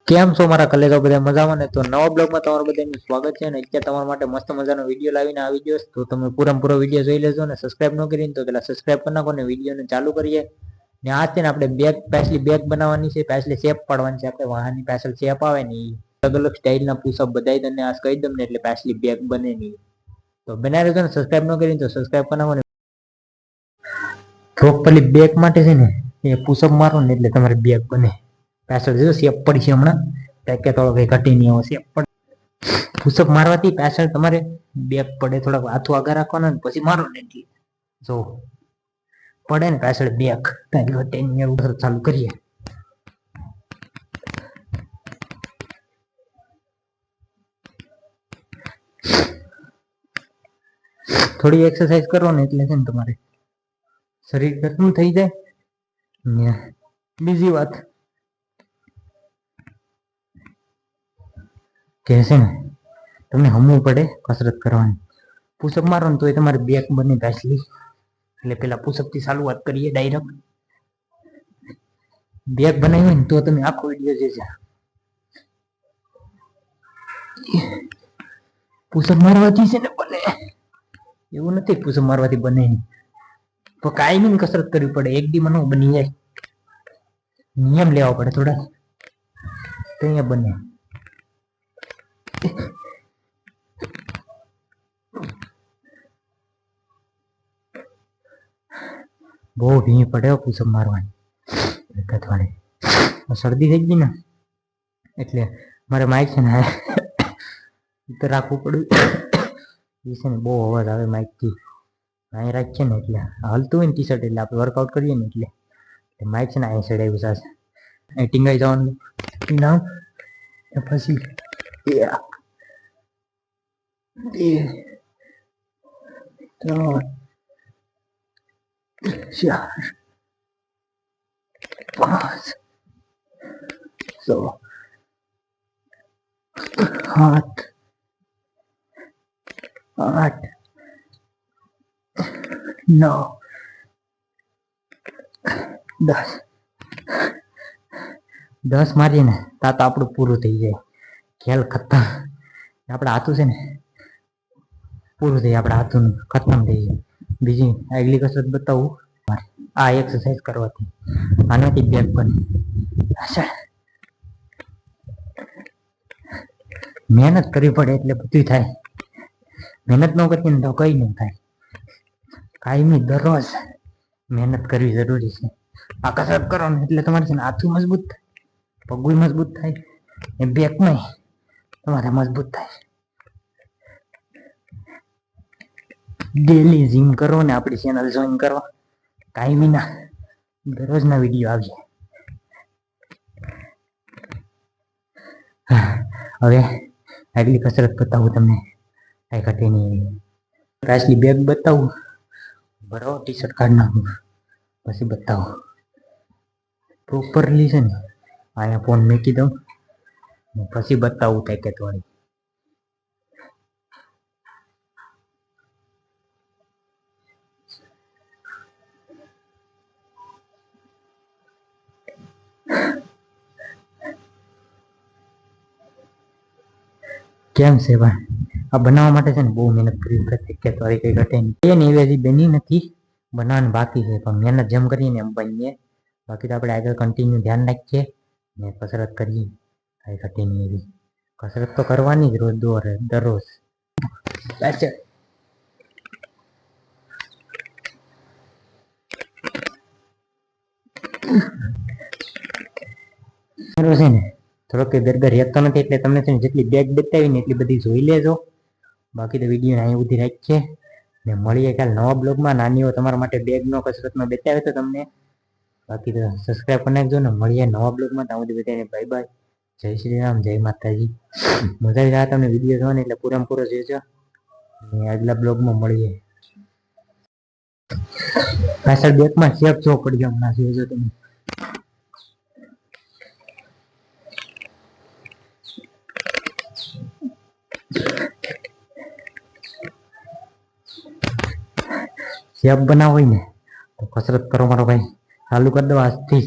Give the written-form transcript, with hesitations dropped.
કેમ છો મારા કલેજા બધા મજામાં ને? તો નવા બ્લોગમાં તમારું બધાનું સ્વાગત છે. અને અત્યારે તમારા માટે મસ્ત મજાનો વિડીયો લાવીને આવી ગયો તો તમે પૂરો વિડીયો જોઈ લેજો. અને સબસ્ક્રાઇબ ન કરીને તો પેલા સબસ્ક્રાઇબ કરી નાખો ને વિડીયોને ચાલુ કરીએ. ને આ છે ને આપણે પેસલી બેગ બનાવવાની છે, પેસલી શેપ પાડવાની છે. આપણે વાહનની પેસલ શેપ આવે ને અલગ અલગ સ્ટાઇલના પુશઅપ બધાઈ તમને આ કહી દઉં ને એટલે પેસલી બેગ બને નહીં. તો બનાવી લેજો ને, સબસ્ક્રાઇબ ન કરીને તો સબસ્ક્રાઇબ કરી નાખો ને. પ્રોપરલી બેગ માટે છે ને એ પુશઅપ મારો ને એટલે તમારી બેગ બને. પાછળ જો શેપ પડી છે હમણાં કે થોડો કઈ ઘટી નહીં આવો શેપ પડે. પુશઅપ મારવાથી પાછળ તમારે બેગ પડે, થોડાક હાથો આગળ રાખવાના ને પછી મારો ને એટલે જો પડે ને પાછળ બેગ કઈ ઘટે નહીં. એવું ચાલુ કરીએ. થોડી એક્સરસાઇઝ કરો ને એટલે છે ને તમારે શરીર ઘટનું થઈ જાય ને. બીજી વાત કે છે ને તમને હમવું પડે કસરત કરવાની. પુશઅપ મારો ને તો એ તમારે બેક બને પેસલી. એટલે પેલા પુશઅપ થી શરૂઆત કરીએ. ડાયરેક્ટ બેક બનાવી હોય ને તો તમે આખો વિડીયો જે છે પુશઅપ મારવાથી છે ને બને. એવું નથી પુશઅપ મારવાથી બને નહીં, તો કાયમી કસરત કરવી પડે. એક દી મને બની જાય. નિયમ લેવા પડે થોડા, તો અહીંયા બને. બહુ ભીની પડે પુશઅપ મારવાની. શરદી થઈ ગઈ ને એટલે મારે માઇક છે ને તો રાખવું પડ્યું. એ છે ને બહુ અવાજ આવે માઇકથી. અહીં રાખીએ ને એટલે હલતું હોય ને ટી શર્ટ એટલે આપણે વર્કઆઉટ કરીએ ને એટલે માઇક છે ને અહીં સાઈડ આવ્યું સાથે ટીંગાઈ જવાનું નામ પછી 10 મારીએ ને તા તો આપણું પૂરું થઈ જાય. ખેલ ખતમ. આપણા હાથું છે ને પૂરું થઈ, આપણા હાથું ખતમ થઈ જાય. બીજી આગલી કસરત બતાવું. આ એક્સરસાઇઝ કરવાથી આનાથી બેક બને. મહેનત કરવી પડે એટલે બધું થાય. મહેનત ન કરીએ ને તો કઈ નહીં થાય. કાયમી દરરોજ મહેનત કરવી જરૂરી છે. આ કસરત કરો ને એટલે તમારે છે ને હાથું મજબૂત થાય, પગું મજબૂત થાય, એ બેક નહીં તમારે મજબૂત થાય. ડેલી જીમ કરો ને આપણી ચેનલ જોઈન કરો. કાયમી ના દરરોજના વિડીયો આવશે. હવે આગલી કસરત બતાવું તમને. કઈ ઘટે નહીં. પાછલી બેગ બતાવું. બરાબર ટી શર્ટ કાઢી નાખું પછી બતાવો. પ્રોપરલી છે ને અહીંયા ફોન મૂકી દઉં પછી બતાવું પેકેટ વાળી. કેમ છે ભાઈ? આ બનાવવા માટે છે ને બહુ મહેનત કરવી પડે. પેકેટ વાળી કઈ ઘટે નહીં. એવી બની નથી, બનાવવાનું બાકી છે. પણ મહેનત જેમ કરીએ ને એમ બનીએ. બાકી તો આપણે આગળ કન્ટિન્યુ ધ્યાન રાખીએ ને કસરત કરીએ. કઈ ઘટે નહીં એવી કસરત તો કરવાની જ રોજ દરરોજ. છે ને થોડોક દરગાર રહેતો નથી એટલે તમને છે ને જેટલી બેગ બતાવી ને એટલી બધી જોઈ લેજો. બાકી તો વિડીયો અહીં સુધી રાખીએ ને મળીએ કાલ નવા બ્લોગમાં. નાનીઓ તમારા માટે બેગનો કસરતમાં બતાવે તો તમને. બાકી તો સબસ્ક્રાઈબ કરી નાખજો ને મળીએ નવા બ્લોગમાં. ત્યાં સુધી બધાને બાય બાય. જય શ્રી રામ, જય માતાજી. મજા આવી રહ્યા તમને વિડીયો જોવા ને એટલે પૂરો જોજો. આગલા બ્લોગમાં મળીએ. પાછળ બેગમાં શેપ જો પડી ગયો હમણાં જોજો તમે. શેપ બનાવ હોય ને તો કસરત કરો મારો ભાઈ. ચાલુ કરી દો આજથી.